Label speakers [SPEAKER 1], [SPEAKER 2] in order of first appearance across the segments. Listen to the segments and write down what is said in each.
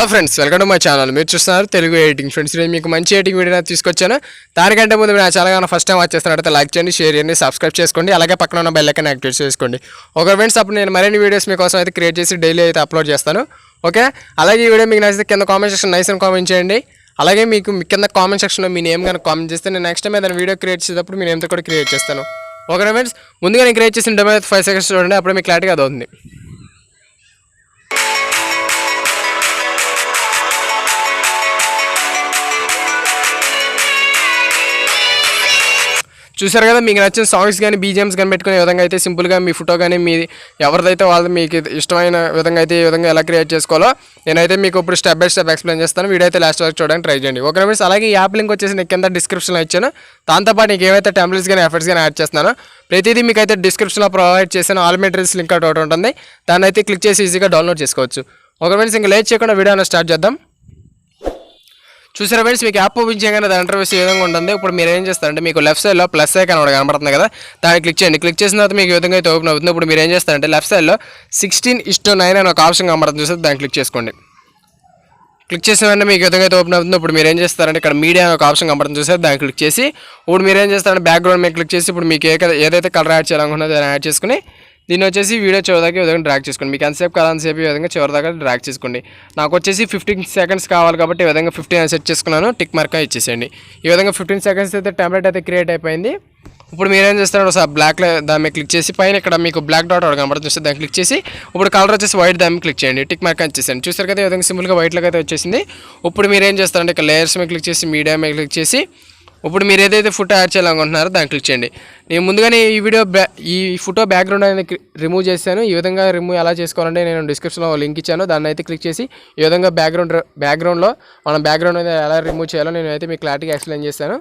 [SPEAKER 1] Hello friends, welcome to my channel. మీరు చూస్తున్నారు Telugu editing. Friends, నేను మీకు మంచి ఎడిటింగ్ వీడియో తీసుకొచ్చాను. దానికంటే ముందు మీరు నా ఛానల్ ఫస్ట్ టైం వచ్చేస్తున్నట్లయితే లైక్ చేయండి, షేర్ చేయండి, సబ్స్క్రైబ్ చేసుకోండి. అలాగే పక్కన ఉన్న బెల్ ఐకాన్ యాక్టివేట్ చేసుకోండి. ఓకే ఫ్రెండ్స్, అప్పుడు నేను మరిన్ని వీడియోస్ మీకోసం అయితే క్రియేట్ చేసి డైలీ అయితే అప్లోడ్ చేస్తాను. ఓకే, అలాగే ఈ వీడియో మీకు నచ్చితే కింద కామెంట్ సెక్షన్ నైస్ అని కామెంట్ చేయండి. అలాగే మీకు కింద కామెంట్ సెక్షన్లో మీ నేమ్ కానీ కామెంట్ చేస్తే నేను నెక్స్ట్ టైం ఏదైనా వీడియో క్రియేట్ చేసేటప్పుడు మీ నేమ్తో కూడా క్రియేట్ చేస్తాను. ఓకే ఫ్రెండ్స్, ముందుగా నేను క్రియేట్ చేసిన డెమో 5 సెకండ్స్ చూడండి, అప్పుడు మీకు క్లారిటీగా అవుతుంది. చూసారు కదా, మీకు నచ్చిన సాంగ్స్ కానీ బీజిఎమ్స్ కానీ పెట్టుకునే విధంగా అయితే సింపుల్గా మీ ఫోటో కానీ మీ ఎవరిదైతే వాళ్ళు మీకు ఇష్టమైన విధంగా అయితే ఈ విధంగా ఎలా క్రియేట్ చేసుకోవాలో నేనైతే మీకు ఇప్పుడు స్టెప్ బై స్టెప్ ఎక్స్ప్లెయిన్ చేస్తాను. వీడియో అయితే లాస్ట్ వరకు చూడడానికి ట్రై చేయండి. ఓకే ఫ్రెండ్స్, అలాగే ఈ యాప్ లింక్ వచ్చేసి నేను కింద డిస్క్రిప్షన్లో ఇచ్చాను. దాంతోపాటు నీకు ఏవైతే టెంప్లెట్స్ కానీ ఎఫర్ట్స్ కానీ యాడ్ చేస్తున్నాను ప్రతిదీ మీకు అయితే డిస్క్రిప్షన్లో ప్రొవైడ్ చేశాను. ఆల్ మెటీరియల్స్ లింక్ ఒకటి ఉంటుంది, దాన్ని అయితే క్లిక్ చేసి ఈజీగా డౌన్లోడ్ చేసుకోవచ్చు. ఓకే ఫ్రెండ్స్, ఇంకా లేట్ చేయకుండా వీడియోని స్టార్ట్ చేద్దాం. చూసారా ఫ్రెండ్స్, మీకు యాప్ ఓపెన్ చేయగానే దాని ఇంటర్ఫేస్ ఈ విధంగా ఉంటుంది. ఇప్పుడు మీరు ఏం చేస్తారంటే మీకు లెఫ్ట్ సైడ్లో ప్లస్ ఐకాన్ ఒకటి కనబడుతుంది కదా, దాన్ని క్లిక్ చేయండి. క్లిక్ చేసిన తర్వాత మీకు ఈ విధంగా అయితే ఓపెన్ అవుతుంది. ఇప్పుడు మీరు ఏం చేస్తారంటే లెఫ్ట్ సైడ్లో 16:9 అని ఒక ఆప్షన్ కనబడుతుంది చూస్తే దాన్ని క్లిక్ చేసుకోండి. క్లిక్ చేసిన వెంటనే మీకు విధంగా అయితే ఓపెన్ అవుతుంది. ఇప్పుడు మీరు ఏం చేస్తారంటే ఇక్కడ మీడియా అని ఒక ఆప్షన్ కనబడుతుంది చూస్తే దాన్ని క్లిక్ చేసి ఇప్పుడు మీరు ఏం చేస్తారంటే బ్యాక్గ్రౌండ్ మీద క్లిక్ చేసి ఇప్పుడు మీకు ఏదైతే కలర్ యాడ్ చేయాలనుకున్నా దాన్ని యాడ్ చేసుకుని దీన్ని వచ్చేసి వీడియో చివరిదాకా ఈ విధంగా డ్రాగ్ చేసుకోండి. మీకు ఎంతసేపు కాలంతసేపు ఈ విధంగా చివరిదాకా డ్రాగ్ చేసుకోండి. నాకు వచ్చేసి 15 సెకండ్స్ కావాలి కాబట్టి ఈ విధంగా 15 సెట్ చేసుకున్నాను. టిక్ మార్క్ ఇచ్చేసేయండి. ఈ విధంగా 15 సెకండ్స్ అయితే టెంప్లెట్ అయితే క్రియేట్ అయిపోయింది. ఇప్పుడు మీరు ఏం చేస్తారంటే ఒకసారి బ్లాక్లో దాని మీద క్లిక్ చేసి పైన ఇక్కడ మీకు బ్లాక్ డాట్ ఒకటి కనబడుతుంది దాన్ని క్లిక్ చేసి ఇప్పుడు కలర్ వచ్చేసి వైట్ దాని క్లిక్ చేయండి. టిక్ మార్క్ ఇచ్చేసేయండి. చూసారు కదా, ఈ విధంగా సింపుల్గా వైట్లోకి అయితే వచ్చేసింది. ఇప్పుడు మీరు ఏం చేస్తారంటే ఇక్కడ లేయర్స్ మీద క్లిక్ చేసి మీడియా మీద క్లిక్ చేసి ఇప్పుడు మీరు ఏదైతే ఫోటో యాడ్ చేయాలనుకుంటున్నారో దాన్ని క్లిక్ చేయండి. నేను ముందుగానే ఈ ఫోటో బ్యాక్గ్రౌండ్ అనేది రిమూవ్ చేశాను. ఈ విధంగా రిమూవ్ ఎలా చేసుకోవాలంటే నేను డిస్క్రిప్షన్లో లింక్ ఇచ్చాను, దాన్ని అయితే క్లిక్ చేసి ఈ విధంగా బ్యాక్గ్రౌండ్లో మనం బ్యాక్గ్రౌండ్ అయితే ఎలా రిమూవ్ చేయాలో నేను అయితే మీకు క్లారిటీగా ఎక్స్ప్లెయిన్ చేశాను.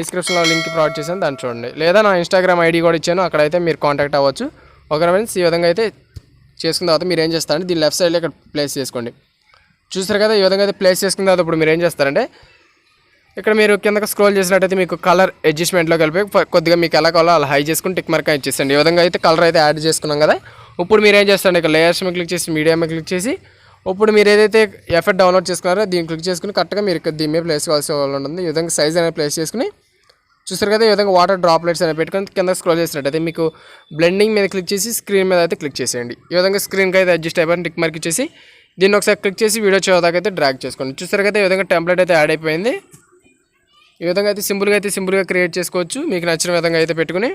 [SPEAKER 1] డిస్క్రిప్షన్లో లింక్ ప్రొవైడ్ చేశాను, దాన్ని చూడండి. లేదా నా ఇన్స్టాగ్రామ్ ఐడి కూడా ఇచ్చాను, అక్కడైతే మీరు కాంటాక్ట్ అవ్వచ్చు. ఓకే ఫ్రెండ్స్, ఈ విధంగా అయితే చేసుకున్న తర్వాత మీరు ఏం చేస్తారంటే దీన్ని లెఫ్ట్ సైడ్లో ఇక్కడ ప్లేస్ చేసుకోండి. చూస్తారు కదా, ఈ విధంగా అయితే ప్లేస్ చేసుకున్న తర్వాత ఇప్పుడు మీరు ఏం చేస్తారంటే ఇక్కడ మీరు కిందకి స్క్రోల్ చేసినట్టయితే మీకు కలర్ అడ్జస్ట్మెంట్లోకి వెళ్ళిపోయి కొద్దిగా మీకు ఎలా కావాలో అలా హై చేసుకుని టిక్ మార్క్ ఇచ్చేసండి. ఈ విధంగా అయితే కలర్ అయితే యాడ్ చేసుకున్నాం కదా. ఇప్పుడు మీరు ఏం చేస్తారంటే ఇక్కడ లేయర్స్ మీద క్లిక్ చేసి మీడియా మీద క్లిక్ చేసి ఇప్పుడు మీరు ఏదైతే ఎఫెక్ట్ డౌన్లోడ్ చేసుకున్నారో దీన్ని క్లిక్ చేసుకుని కరెక్ట్గా మీరు ఇక్కడ దీని మీద ప్లేస్ కావాల్సి ఉంటుంది. ఈ విధంగా సైజ్ అనేది ప్లేస్ చేసుకుని చూస్తారు కదా, ఈ విధంగా వాటర్ డ్రాప్లెట్స్ అనేవి పెట్టుకొని కింద స్క్రోల్ చేసినట్టయితే మీకు బ్లెండింగ్ మీద క్లిక్ చేసి స్క్రీన్ మీద అయితే క్లిక్ చేసేయండి. ఈ విధంగా స్క్రీన్కి అయితే అడ్జస్ట్ అయిపోయి టిక్ మార్క్ ఇచ్చేసి దీన్ని ఒకసారి క్లిక్ చేసి వీడియో చివరిదాకా అయితే డ్రాగ్ చేసుకోండి. చూస్తారు కదా, ఈ విధంగా టెంప్లెట్ అయితే యాడ్ అయిపోయింది. ఈ విధంగా అయితే సింపుల్గా క్రియేట్ చేసుకోవచ్చు మీకు నచ్చిన విధంగా అయితే పెట్టుకుని.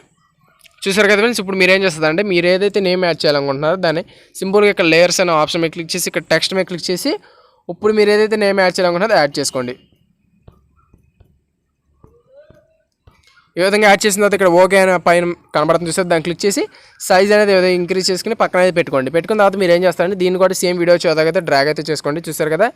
[SPEAKER 1] చూసారు కదా ఫ్రెండ్స్, ఇప్పుడు మీరు ఏం చేస్తారంటే మీరు ఏదైతే నేమ్ యాడ్ చేయాలనుకుంటున్నారో దాన్ని సింపుల్గా ఇక్కడ లేయర్స్ అనే ఆప్షన్ మీద క్లిక్ చేసి ఇక్కడ టెక్స్ట్ మీద క్లిక్ చేసి ఇప్పుడు మీరు ఏదైతే నేమ్ యాడ్ చేయాలనుకుంటున్నారో యాడ్ చేసుకోండి. ఈ విధంగా యాడ్ చేసిన తర్వాత ఇక్కడ ఓకే అని పైన కనబడుతుంది చూస్తే దాన్ని క్లిక్ చేసి సైజ్ అనేది ఏదో ఇంక్రీజ్ చేసుకుని పక్కన అయితే పెట్టుకోండి. పెట్టుకున్న తర్వాత మీరు ఏం చేస్తారంటే దీన్ని కూడా సేమ్ వీడియో చూడగా డ్రాగ్ అయితే చేసుకోండి. చూసారు కదా,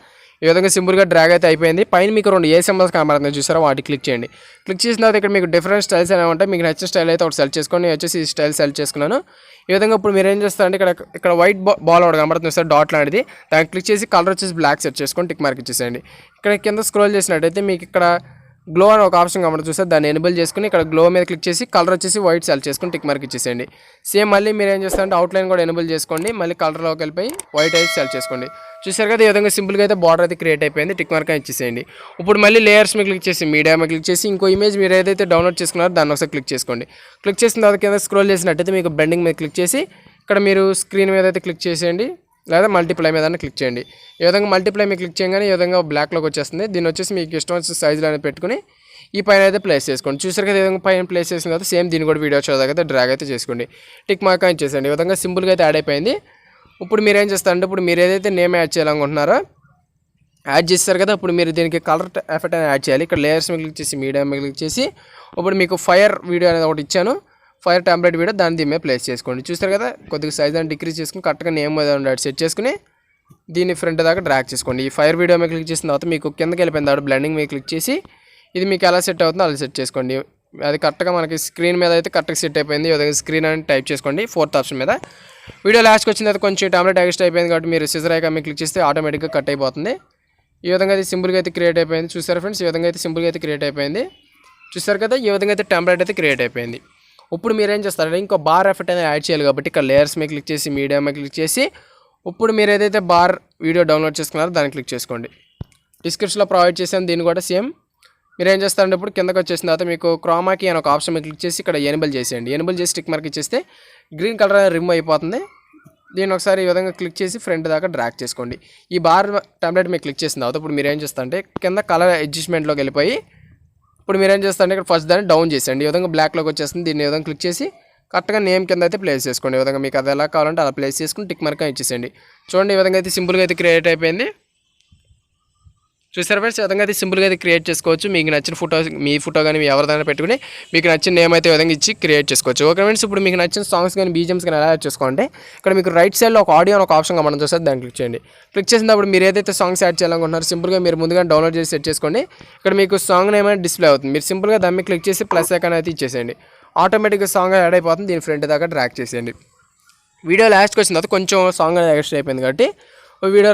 [SPEAKER 1] ఈ విధంగా సింపుల్గా డ్రాగ్ అయితే అయిపోయింది. పైన మీకు 2 ఏ సింబల్స్ కనబడుతుంది చూసారా, వాటి క్లిక్ చేయండి. క్లిక్ చేసిన తర్వాత ఇక్కడ మీకు డిఫరెంట్ స్టైల్స్ అనేవి ఉంటాయి. మీకు నచ్చిన స్టైల్ అయితే ఒకటి సెలెక్ట్ చేసుకోండి. నేను వచ్చేసి ఈ స్టైల్ సెలెక్ట్ చేసుకున్నాను. ఈ విధంగా ఇప్పుడు మీరు ఏం చేస్తారంటే ఇక్కడ వైట్ బాల్ ఒకటి కనబడుతుంది సార్, డాట్ లాంటిది, దాన్ని క్లిక్ చేసి కలర్ వచ్చేసి బ్లాక్ సెట్ చేసుకొని టిక్ మార్క్ ఇచ్చేసేయండి. ఇక్కడ కింద స్క్రోల్ చేసినట్టయితే మీకు ఇక్కడ గ్లో అని ఒక ఆప్షన్ కనబడుతుంది చూస్తే దాన్ని ఎనేబుల్ చేసుకుని ఇక్కడ గ్లో మీద క్లిక్ చేసి కలర్ వచ్చేసి వైట్ సెలెక్ట్ చేసుకుని టిక్ మార్క్ ఇచ్చేసేయండి. సేమ్ మళ్ళీ మీరు ఏం చేస్తారంటే అవుట్లైన్ కూడా ఎనేబుల్ చేసుకోండి. మళ్ళీ కలర్లోకి వెళ్ళిపోయి వైట్ అయితే సెలెక్ట్ చేసుకోండి. చూసారు కదా, ఈ విధంగా సింపుల్గా అయితే బార్డర్ అయితే క్రియేట్ అయిపోయింది. టిక్ మార్క్ ఇచ్చేసేయండి. ఇప్పుడు మళ్ళీ లేయర్స్ మీద క్లిక్ చేసి మీడియా మీద క్లిక్ చేసి ఇంకో ఇమేజ్ మీరు ఏదైతే డౌన్లోడ్ చేసుకున్నారో దాన్ని ఒకసారి క్లిక్ చేసుకోండి. క్లిక్ చేసిన తర్వాత కింద స్క్రోల్ చేసినట్టయితే మీకు బ్లెండింగ్ మీద క్లిక్ చేసి ఇక్కడ మీరు స్క్రీన్ మీద అయితే క్లిక్ చేసేయండి, లేదా మల్టిప్లై మీద క్లిక్ చేయండి. ఈ విధంగా మల్టిప్లై మీద క్లిక్ చేయగానే ఈ విధంగా బ్లాక్లోకి వచ్చేస్తుంది. దీన్ని వచ్చేసి మీకు ఇష్టం వచ్చిన సైజులో అనేది పెట్టుకుని ఈ పైన అయితే ప్లేస్ చేసుకోండి. చూసారు కదా, ఈ విధంగా పైన ప్లేస్ చేసిన తర్వాత సేమ్ దీన్ని కూడా వీడియో చూడగా డ్రాగ్ అయితే చేసుకోండి. టిక్ మార్క్ ఇచ్చేసేయండి. ఈ విధంగా సింపుల్గా అయితే యాడ్ అయిపోయింది. ఇప్పుడు మీరు ఏం చేస్తారంటే ఇప్పుడు మీరు ఏదైతే నేమ్ యాడ్ చేయాలనుకుంటున్నారో యాడ్ చేస్తారు కదా, ఇప్పుడు మీరు దీనికి కలర్ ఎఫెక్ట్ అనేది యాడ్ చేయాలి. ఇక్కడ లేయర్స్ మీద క్లిక్ చేసి మీడియా మీద క్లిక్ చేసి ఇప్పుడు మీకు ఫైర్ వీడియో అనేది ఒకటి ఇచ్చాను, ఫైర్ టెంప్లెట్ వీడియో, దాన్ని దీని మీద ప్లేస్ చేసుకోండి. చూస్తారు కదా, కొద్దిగా సైజ్ అని డిక్రీజ్ చేసుకుని కరెక్ట్గా నేమ్ ఏదైనా సెట్ చేసుకుని దీన్ని ఫ్రంట్ దాకా డ్రాగ్ చేసుకోండి. ఈ ఫైర్ వీడియో మీద క్లిక్ చేసిన తర్వాత మీకు కిందకి వెళ్ళిపోయిన తర్వాత బ్లెండింగ్ మీద క్లిక్ చేసి ఇది మీకు ఎలా సెట్ అవుతుందో అలా సెట్ చేసుకోండి. అది కరెక్ట్గా మనకి స్క్రీన్ మీద అయితే కరెక్ట్గా సెట్ అయిపోయింది. ఈ విధంగా స్క్రీన్ అని టైప్ చేసుకోండి 4th ఆప్షన్ మీద. వీడియో లాస్ట్కి వచ్చిన తర్వాత కొంచెం టెంప్లెట్ ఎక్స్ట్రా అయిపోయింది కాబట్టి మీరు సిజర్ ఐకాన్ మీద క్లిక్ చేస్తే ఆటోమేటిక్గా కట్ అయిపోతుంది. ఈ విధంగా అయితే సింపుల్గా అయితే క్రియేట్ అయిపోయింది. చూసారు ఫ్రెండ్స్, ఈ విధంగా అయితే సింపుల్గా అయితే క్రియేట్ అయిపోయింది. చూసారు కదా, ఈ విధంగా అయితే టెంప్లెట్ అయితే క్రియేట్ అయిపోయింది. ఇప్పుడు మీరు ఏం చేస్తారంటే ఇంకో బార్ ఎఫెక్ట్ అనేది యాడ్ చేయాలి కాబట్టి ఇక్కడ లేయర్స్ మీద క్లిక్ చేసి మీడియా మీద క్లిక్ చేసి ఇప్పుడు మీరు ఏదైతే బార్ వీడియో డౌన్లోడ్ చేసుకున్నారో దాన్ని క్లిక్ చేసుకోండి. డిస్క్రిప్షన్లో ప్రొవైడ్ చేసాను, దీన్ని కూడా సేమ్. మీరు ఏం చేస్తారంటే ఇప్పుడు కిందకి వచ్చేసిన తర్వాత మీకు క్రోమాకి అని ఒక ఆప్షన్ మీద క్లిక్ చేసి ఇక్కడ ఎనేబుల్ చేసేయండి. ఎనేబుల్ చేసి టిక్ మార్క్ ఇచ్చేస్తే గ్రీన్ కలర్ రిమూవ్ అయిపోతుంది. దీన్ని ఒకసారి ఈ విధంగా క్లిక్ చేసి ఫ్రంట్ దాకా డ్రాగ్ చేసుకోండి. ఈ బార్ టెంప్లెట్ మీరు క్లిక్ చేసిన తర్వాత ఇప్పుడు మీరు ఏం చేస్తారంటే కింద కలర్ అడ్జస్ట్మెంట్లోకి వెళ్ళిపోయి ఇప్పుడు మీరు ఏం చేస్తారంటే ఇక్కడ ఫస్ట్ దాన్ని డౌన్ చేసేయండి. ఈ విధంగా బ్లాక్లోకి వచ్చేస్తుంది. దీన్ని ఈ విధంగా క్లిక్ చేసి కరెక్ట్గా నేమ్ కింద అయితే ప్లేస్ చేసుకోండి. ఈ విధంగా మీకు అది ఎలా కావాలంటే అలా ప్లేస్ చేసుకుని టిక్ మార్క్ ఇచ్చేసేయండి. చూడండి ఈ విధంగా అయితే సింపుల్గా అయితే క్రియేట్ అయిపోయింది. చూసారు ఫ్రెండ్స్, ఈ విధంగా అయితే సింపుల్గా అయితే క్రియేట్ చేసుకోవచ్చు. మీకు నచ్చిన మీ ఫోటో కానీ ఎవరిదైనా పెట్టుకుని మీకు నచ్చిన నేమ్ అయితే విధంగా ఇచ్చి క్రియేట్ చేసుకోవచ్చు. ఓకే ఫ్రెండ్స్, ఇప్పుడు మీకు నచ్చిన సాంగ్స్ కానీ బీజిఎమ్స్ కానీ ఎలా యాడ్ చేసుకోవాలంటే ఇక్కడ మీకు రైట్ సైడ్లో ఒక ఆడియో ఒక ఆప్షన్గా మనం చూస్తే దాన్ని క్లిక్ చేయండి. క్లిక్ చేసినప్పుడు మీరు ఏదైతే సాంగ్స్ యాడ్ చేయాలనుకుంటున్నారో సింపుల్గా మీరు ముందుగా డౌన్లోడ్ చేసి సెట్ చేసుకోండి. ఇక్కడ మీకు సాంగ్ నేమ్ అనేది డిస్ప్లే అవుతుంది. మీరు సింపుల్గా దాన్ని క్లిక్ చేసి ప్లస్ ఐకాన్ అయితే ఇచ్చేసేయండి. ఆటోమేటిక్గా సాంగ్ యాడ్ అయిపోతుంది. దీని ఫ్రంట్ దాకా డ్రాగ్ చేసేయండి. వీడియో లాస్ట్కి వచ్చిన తర్వాత కొంచెం సాంగ్ అనేది ఎక్స్ట్రా అయిపోయింది కాబట్టి వీడియో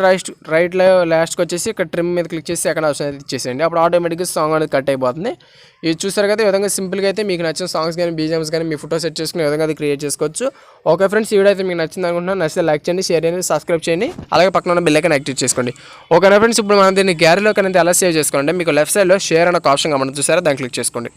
[SPEAKER 1] రైట్లో లాస్ట్కి వచ్చేసి ఇక్కడ ట్రిమ్ మీద క్లిక్ చేసి సెకండ్ ఆప్షన్ అయితే ఇచ్చేసేయండి. అప్పుడు ఆటోమేటిక్గా సాంగ్ అనేది కట్ అయిపోతుంది. ఇది చూసారు కదా, ఈ విధంగా సింపుల్గా అయితే మీకు నచ్చిన సాంగ్స్ కానీ బీజిఎమ్స్ కానీ మీ ఫోటో సెట్ చేసుకుని ఈ విధంగా అది క్రియేట్ చేసుకోవచ్చు. ఓకే ఫ్రెండ్స్, ఈ వీడియో అయితే మీకు నచ్చింది అనుకుంటున్నాను. నచ్చితే లైక్ చేయండి, షేర్ చేయండి, సబ్స్క్రైబ్ చేయండి, అలాగే పక్కన ఉన్న బెల్ ఐకాన్ యాక్టివేట్ చేసుకోండి. ఓకేనా ఫ్రెండ్స్, ఇప్పుడు మనం దీన్ని గ్యాలరీలోకి అనేది ఎలా సేవ్ చేసుకోండి, మీకు లెఫ్ట్ సైడ్లో షేర్ అనే ఒక ఆప్షన్ మనం చూసారా, దాన్ని క్లిక్ చేసుకోండి.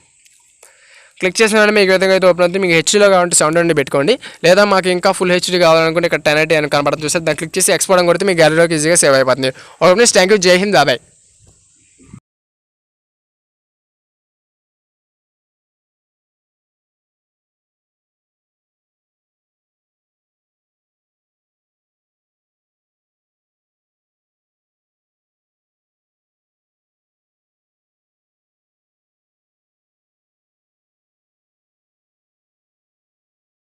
[SPEAKER 1] క్లిక్ చేసిన మీకు విధంగా అయితే ఓపెన్ అవుతుంది. మీకు హెచ్డీలో కావాలంటే 720 పెట్టుకోండి, లేదా మాకు ఇంకా ఫుల్ హెచ్డీ కావాలనుకుంటే ఇక్కడ 1080 అని కనబడుతుంది చూస్తే దాన్ని క్లిక్ చేసి ఎక్స్పోర్ట్ అని కొడితే మీ గ్యాలరీలోకి ఈజీగా సేవ్ అయిపోతుంది. ఓకే ఫ్రెండ్స్, థ్యాంక్ యూ, జై హింద్, బాయ్.